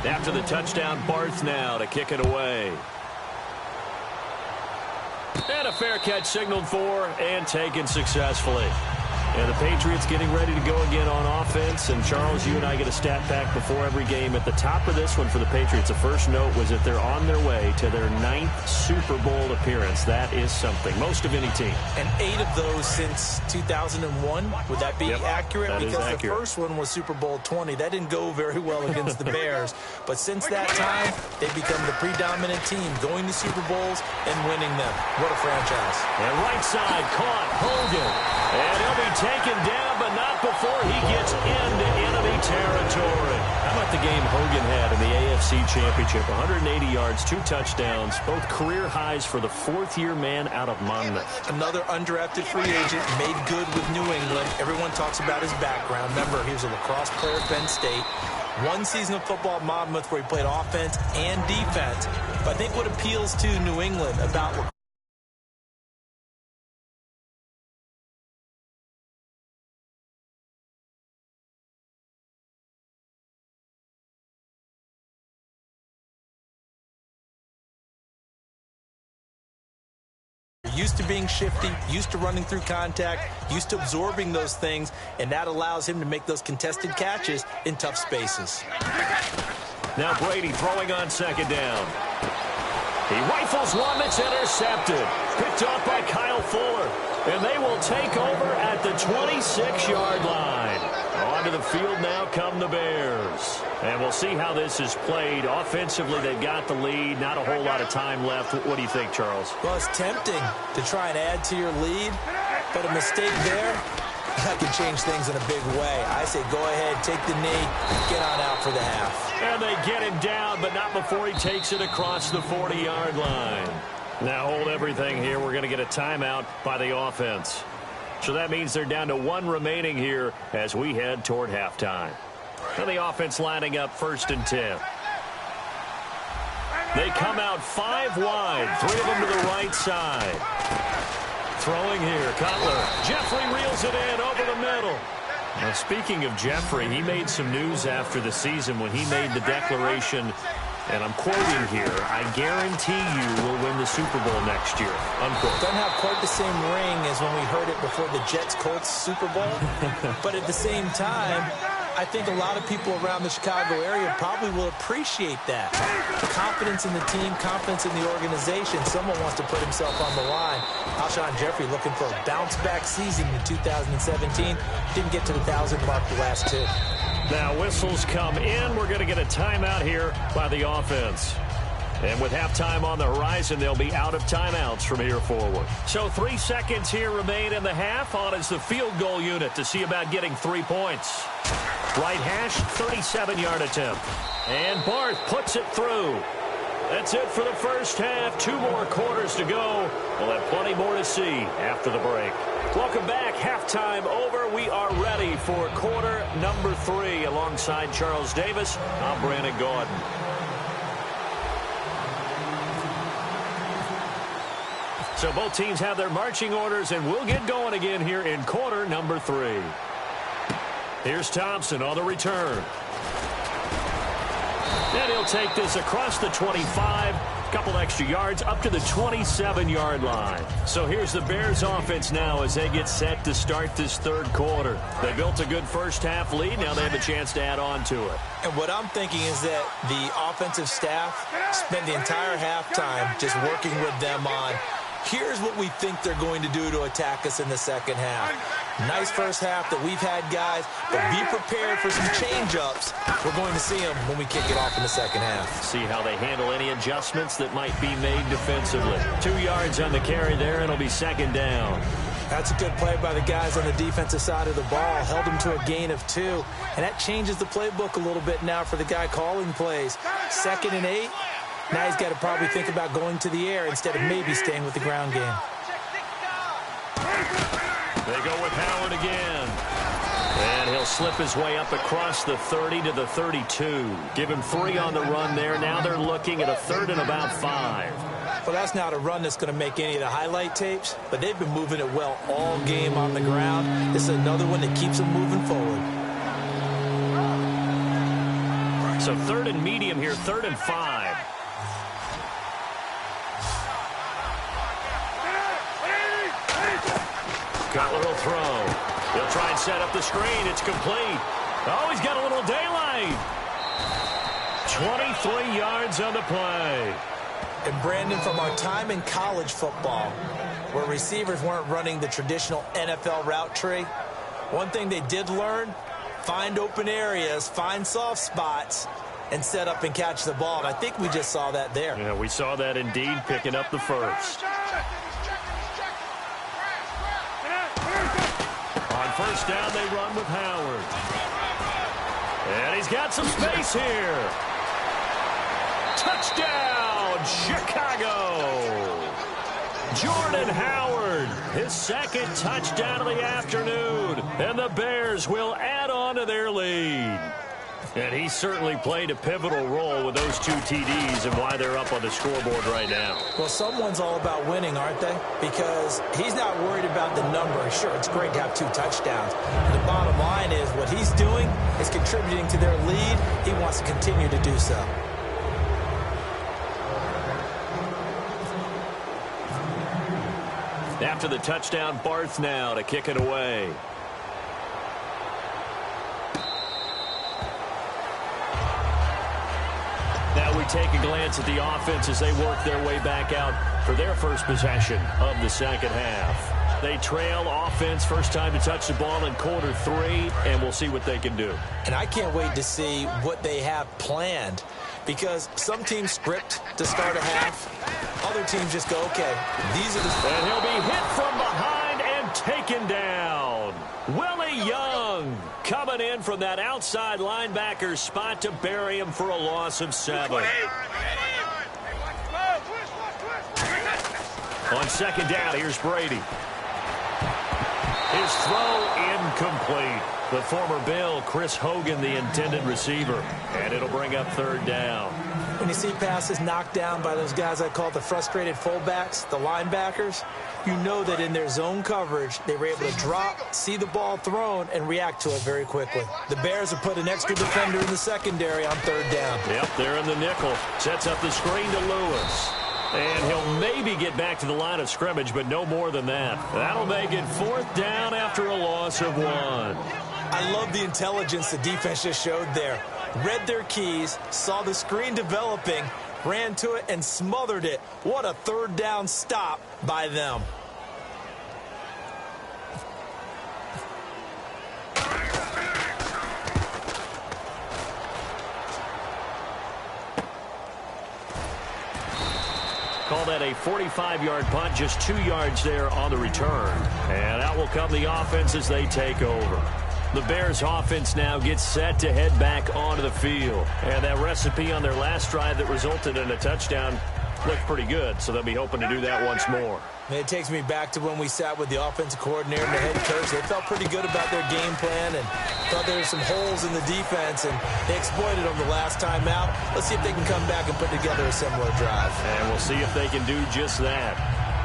After the touchdown, Barth now to kick it away. And a fair catch signaled for and taken successfully. And the Patriots getting ready to go again on offense. And, Charles, you and I get a stat pack before every game. At the top of this one for the Patriots, the first note was that they're on their way to their 9th Super Bowl appearance. That is something. Most of any team. And 8 of those since 2001. Would that be accurate? That because is accurate. The first one was Super Bowl 20. That didn't go very well against the Bears. But since that time, they've become the predominant team, going to Super Bowls and winning them. What a franchise. And right side caught Hogan. And he'll be taken down, but not before he gets into enemy territory. How about the game Hogan had in the AFC Championship? 180 yards, 2 touchdowns, both career highs for the 4th-year man out of Monmouth. Another undrafted free agent, made good with New England. Everyone talks about his background. Remember, he was a lacrosse player at Penn State. 1 season of football at Monmouth where he played offense and defense. But I think what appeals to New England about used to being shifty, used to running through contact, used to absorbing those things, and that allows him to make those contested catches in tough spaces. Now Brady throwing on 2nd down. He rifles one that's intercepted. Picked off by Kyle Fuller. And they will take over at the 26-yard line. Onto the field now come the Bears. And we'll see how this is played. Offensively, they've got the lead. Not a whole lot of time left. What do you think, Charles? Well, it's tempting to try and add to your lead, but a mistake there, that can change things in a big way. I say go ahead, take the knee, get on out for the half. And they get him down, but not before he takes it across the 40-yard line. Now hold everything here. We're going to get a timeout by the offense. So that means they're down to 1 remaining here as we head toward halftime. Now the offense lining up 1st and 10. They come out 5 wide, 3 of them to the right side. Throwing here, Cutler. Jeffrey reels it in over the middle. Now, speaking of Jeffrey, he made some news after the season when he made the declaration, and I'm quoting here, "I guarantee you will win the Super Bowl next year," unquote. Doesn't have quite the same ring as when we heard it before the Jets-Colts Super Bowl. But at the same time, I think a lot of people around the Chicago area probably will appreciate that. Confidence in the team, confidence in the organization. Someone wants to put himself on the line. Alshon Jeffrey looking for a bounce-back season in 2017. Didn't get to the 1,000 mark the last 2. Now whistles come in. We're going to get a timeout here by the offense. And with halftime on the horizon, they'll be out of timeouts from here forward. So 3 seconds here remain in the half. On is the field goal unit to see about getting 3 points. Right hash, 37-yard attempt. And Barth puts it through. That's it for the first half. 2 more quarters to go. We'll have plenty more to see after the break. Welcome back. Halftime over. We are ready for quarter number 3. Alongside Charles Davis, I'm Brandon Gordon. So both teams have their marching orders, and we'll get going again here in quarter number 3. Here's Thompson on the return. And he'll take this across the 25, a couple extra yards up to the 27-yard line. So here's the Bears offense now as they get set to start this 3rd quarter. They built a good first half lead. Now they have a chance to add on to it. And what I'm thinking is that the offensive staff spent the entire halftime just working with them on, here's what we think they're going to do to attack us in the second half. Nice first half that we've had, guys, but be prepared for some change-ups. We're going to see them when we kick it off in the second half. See how they handle any adjustments that might be made defensively. 2 yards on the carry there, and it'll be 2nd down. That's a good play by the guys on the defensive side of the ball. Held them to a gain of 2, and that changes the playbook a little bit now for the guy calling plays. 2nd and 8. Now he's got to probably think about going to the air instead of maybe staying with the ground game. They go with Howard again. And he'll slip his way up across the 30 to the 32. Give him 3 on the run there. Now they're looking at a 3rd and about 5. Well, that's not a run that's going to make any of the highlight tapes, but they've been moving it well all game on the ground. This is another one that keeps them moving forward. So 3rd and medium here, 3rd and 5. Cutler will throw. He'll try and set up the screen. It's complete. Oh, he's got a little daylight. 23 yards on the play. And Brandon, from our time in college football, where receivers weren't running the traditional NFL route tree, one thing they did learn, find open areas, find soft spots, and set up and catch the ball. And I think we just saw that there. Yeah, we saw that indeed, picking up the first. On first down, they run with Howard. And he's got some space here. Touchdown, Chicago! Jordan Howard, his 2nd touchdown of the afternoon. And the Bears will add on to their lead. And he certainly played a pivotal role with those 2 TDs and why they're up on the scoreboard right now. Well, someone's all about winning, aren't they? Because he's not worried about the number. Sure, it's great to have 2 touchdowns. The bottom line is what he's doing is contributing to their lead. He wants to continue to do so. After the touchdown, Barth now to kick it away. Now we take a glance at the offense as they work their way back out for their first possession of the second half. They trail offense, first time to touch the ball in quarter 3, and we'll see what they can do. And I can't wait to see what they have planned, because some teams script to start a half. Other teams just go, okay, these are the... And he'll be hit from behind and taken down. Willie Young coming in from that outside linebacker spot to bury him for a loss of 7. On second down, here's Brady. His throw incomplete. The former Bill, Chris Hogan, the intended receiver. And it'll bring up 3rd down. When you see passes knocked down by those guys I call the frustrated fullbacks, the linebackers, you know that in their zone coverage, they were able to drop, see the ball thrown, and react to it very quickly. The Bears have put an extra defender in the secondary on 3rd down. Yep, they're in the nickel. Sets up the screen to Lewis. And he'll maybe get back to the line of scrimmage, but no more than that. That'll make it 4th down after a loss of 1. I love the intelligence the defense just showed there. Read their keys, saw the screen developing, ran to it, and smothered it. What a 3rd down stop by them. Call that a 45-yard punt, just 2 yards there on the return. And out will come the offense as they take over. The Bears offense now gets set to head back onto the field. And that recipe on their last drive that resulted in a touchdown looked pretty good, so they'll be hoping to do that once more. It takes me back to when we sat with the offensive coordinator and the head coach. They felt pretty good about their game plan and thought there were some holes in the defense, and they exploited them the last time out. Let's see if they can come back and put together a similar drive. And we'll see if they can do just that.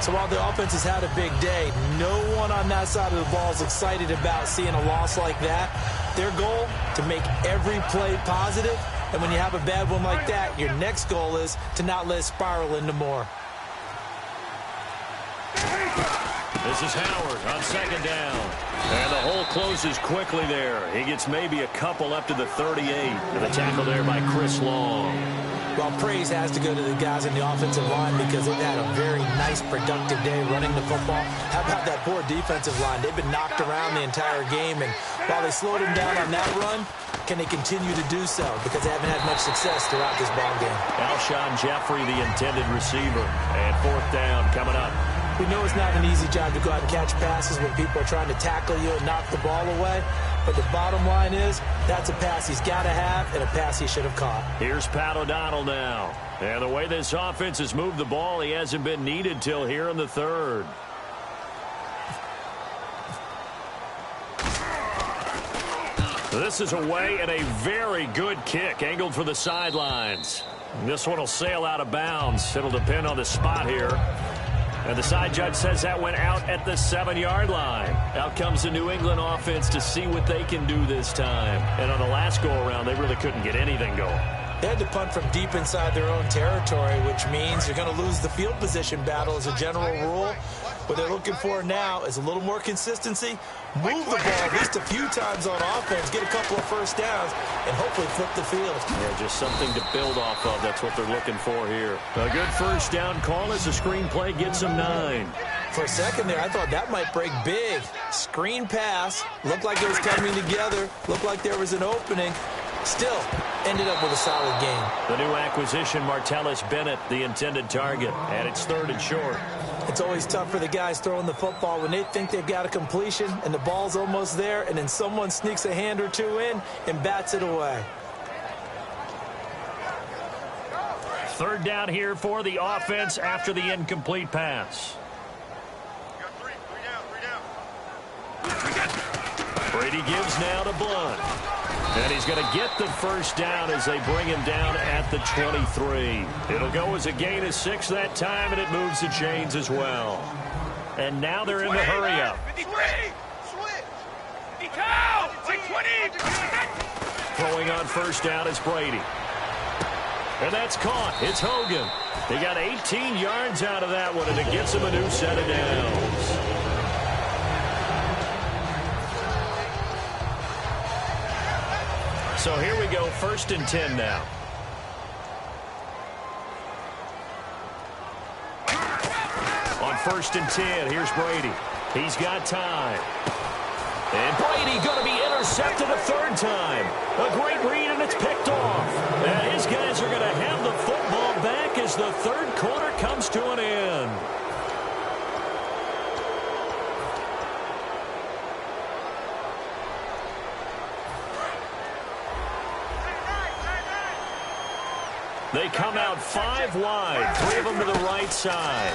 So while the offense has had a big day, no one on that side of the ball is excited about seeing a loss like that. Their goal, to make every play positive, and when you have a bad one like that, your next goal is to not let it spiral into more. This is Howard on second down. And the hole closes quickly there. He gets maybe a couple up to the 38. And the tackle there by Chris Long. Well, praise has to go to the guys in the offensive line because they've had a very nice, productive day running the football. How about that poor defensive line? They've been knocked around the entire game, and while they slowed them down on that run, can they continue to do so? Because they haven't had much success throughout this ball game. Alshon Jeffrey, the intended receiver. And 4th down coming up. We know it's not an easy job to go out and catch passes when people are trying to tackle you and knock the ball away. But the bottom line is, that's a pass he's got to have and a pass he should have caught. Here's Pat O'Donnell now. And the way this offense has moved the ball, he hasn't been needed till here in the 3rd. This is away and a very good kick, angled for the sidelines. This one will sail out of bounds. It'll depend on the spot here. And the side judge says that went out at the 7-yard line. Out comes the New England offense to see what they can do this time. And on the last go-around, they really couldn't get anything going. They had to punt from deep inside their own territory, which means you're going to lose the field position battle as a general rule. What they're looking for now is a little more consistency, move the ball at least a few times on offense, get a couple of first downs, and hopefully flip the field. Yeah, just something to build off of. That's what they're looking for here. A good first down call as the screenplay gets them 9. For a second there, I thought that might break big. Screen pass, looked like it was coming together, looked like there was an opening. Still, ended up with a solid game. The new acquisition, Martellus Bennett, the intended target, and it's 3rd and short. It's always tough for the guys throwing the football when they think they've got a completion and the ball's almost there, and then someone sneaks a hand or two in and bats it away. 3rd down here for the offense after the incomplete pass. Brady gives now to Blunt. And he's going to get the first down as they bring him down at the 23. It'll go as a gain of 6 that time, and it moves the chains as well. And now they're in the hurry-up. Throwing on first down is Brady. And that's caught. It's Hogan. He got 18 yards out of that one, and it gets him a new set of downs. So here we go, 1st and 10 now. On 1st and 10, here's Brady. He's got time. And Brady going to be intercepted a 3rd time. A great read, and it's picked off. And his guys are going to have the football back as the 3rd quarter comes to an end. They come out 5 wide, 3 of them to the right side.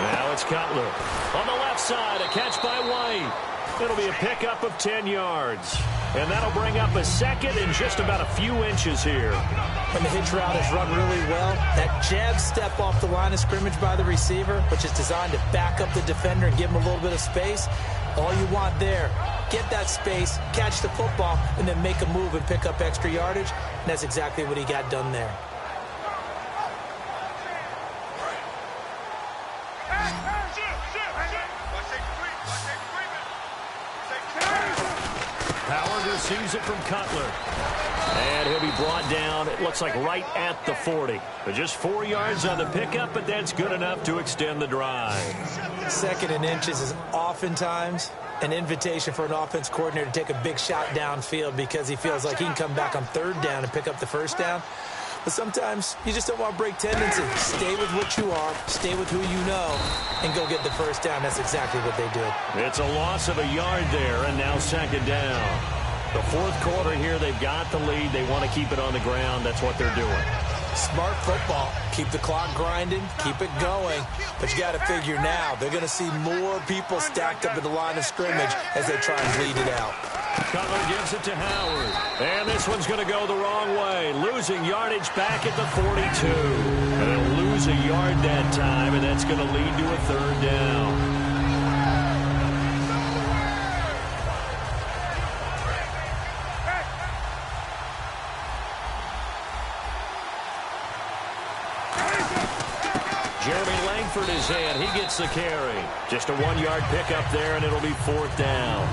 Now it's Cutler. On the left side, a catch by White. It'll be a pickup of 10 yards. And that'll bring up a 2nd and just about a few inches here. And the hitch route is run really well. That jab step off the line of scrimmage by the receiver, which is designed to back up the defender and give him a little bit of space. All you want there, get that space, catch the football, and then make a move and pick up extra yardage. And that's exactly what he got done there. Howard receives it from Cutler. And he'll be brought down, it looks like right at the 40. But just 4 yards on the pickup, but that's good enough to extend the drive. 2nd and inches is oftentimes an invitation for an offense coordinator to take a big shot downfield because he feels like he can come back on 3rd down and pick up the first down. But sometimes you just don't want to break tendency. Stay with what you are, stay with who you know, and go get the first down. That's exactly what they did. It's a loss of a yard there, and now 2nd down. The 4th quarter here, they've got the lead. They want to keep it on the ground. That's what they're doing. Smart football. Keep the clock grinding. Keep it going. But you got to figure now, they're going to see more people stacked up at the line of scrimmage as they try and bleed it out. Cutler gives it to Howard. And this one's going to go the wrong way. Losing yardage back at the 42. And they'll lose a yard that time, and that's going to lead to a 3rd down. Jeremy Langford is in. He gets the carry. Just a 1-yard pickup there, and it'll be 4th down.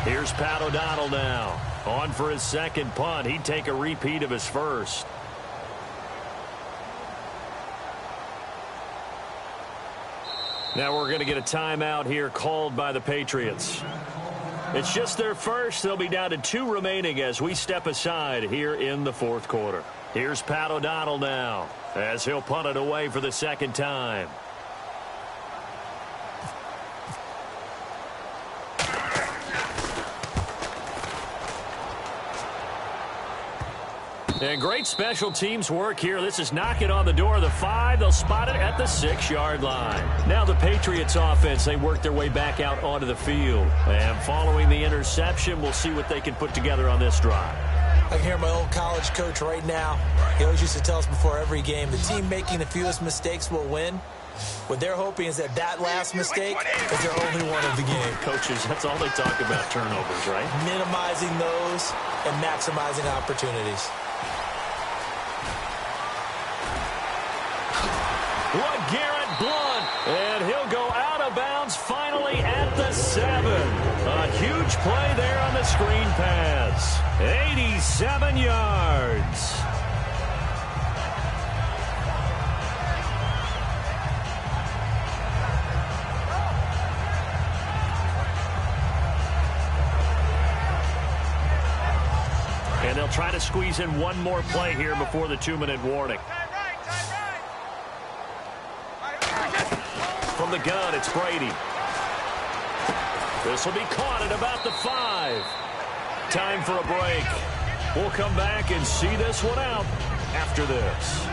Here's Pat O'Donnell now. On for his 2nd punt. He'd take a repeat of his first. Now we're going to get a timeout here called by the Patriots. It's just their first. They'll be down to 2 remaining as we step aside here in the 4th quarter. Here's Pat O'Donnell now as he'll punt it away for the 2nd time. And great special teams work here. This is knocking on the door of the 5. They'll spot it at the 6-yard line. Now the Patriots offense, they work their way back out onto the field. And following the interception, we'll see what they can put together on this drive. I can hear my old college coach right now. He always used to tell us before every game, the team making the fewest mistakes will win. What they're hoping is that last mistake is their only one of the game. Coaches, that's all they talk about, turnovers, right? Minimizing those and maximizing opportunities. LeGarrette Blount, and he'll go out of bounds finally at the 7. A huge play there on the screen pass. 87 yards. And they'll try to squeeze in one more play here before the 2-minute warning. From the gun, it's Brady. This will be caught at about the 5. Time for a break. We'll come back and see this one out after this.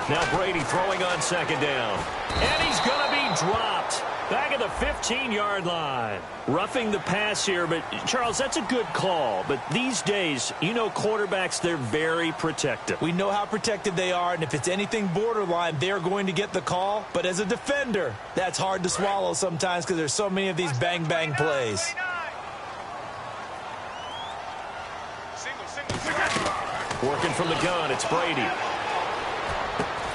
Now Brady throwing on second down. And he's going to be dropped. Back at the 15-yard line. Roughing the pass here, but, Charles, that's a good call. But these days, you know quarterbacks, they're very protective. We know how protective they are, and if it's anything borderline, they're going to get the call. But as a defender, that's hard to swallow sometimes because there's so many of these bang-bang plays. Working from the gun, it's Brady.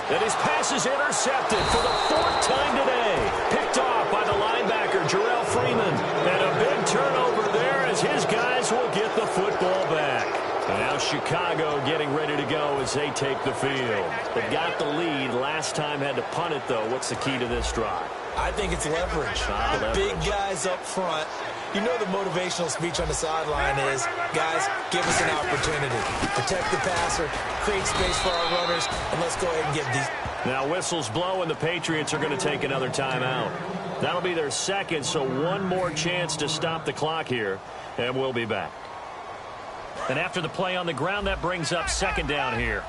And his pass is intercepted for the 4th time today. Picked off by the linebacker, Jarrell Freeman. And a big turnover there as his guys will get the football back. And now Chicago getting ready to go as they take the field. They got the lead. Last time had to punt it, though. What's the key to this drive? I think it's leverage. The big guys up front. You know the motivational speech on the sideline is, guys, give us an opportunity. Protect the passer, create space for our runners, and let's go ahead and get these. Now whistles blow, and the Patriots are going to take another timeout. That'll be their second, so one more chance to stop the clock here, and we'll be back. And after the play on the ground, that brings up second down here.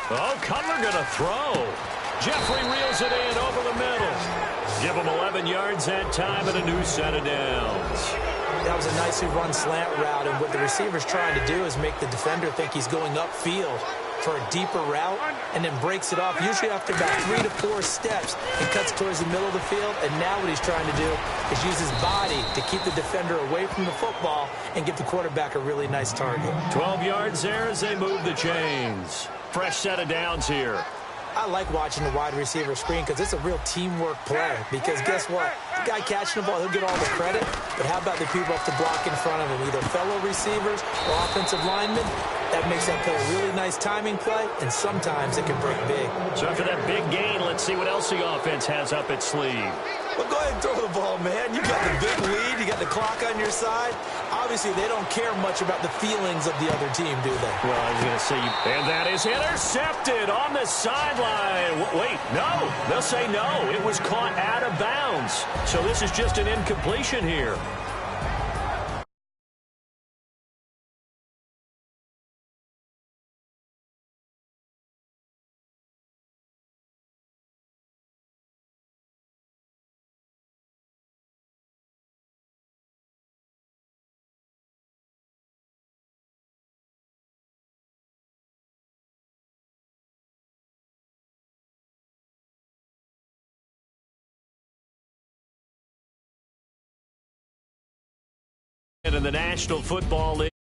Oh, Cutler going to throw. Jeffrey reels it in over the middle. Give him 11 yards that time and a new set of downs. That was a nicely run slant route, and what the receiver's trying to do is make the defender think he's going upfield for a deeper route and then breaks it off, usually after about 3 to 4 steps, and cuts towards the middle of the field. And now what he's trying to do is use his body to keep the defender away from the football and give the quarterback a really nice target. 12 yards there as they move the chains. Fresh set of downs here. I like watching the wide receiver screen because it's a real teamwork play. Because guess what? The guy catching the ball, he'll get all the credit. But how about the people off the block in front of him, either fellow receivers or offensive linemen? That makes that play a really nice timing play, and sometimes it can break big. So after that big gain, let's see what else the offense has up its sleeve. Well, go ahead and throw the ball, man. You got the big lead. You got the clock on your side. Obviously, they don't care much about the feelings of the other team, do they? Well, I was going to say, and that is intercepted on the sideline. Wait, no. They'll say no. It was caught out of bounds. So this is just an incompletion here. In the National Football League.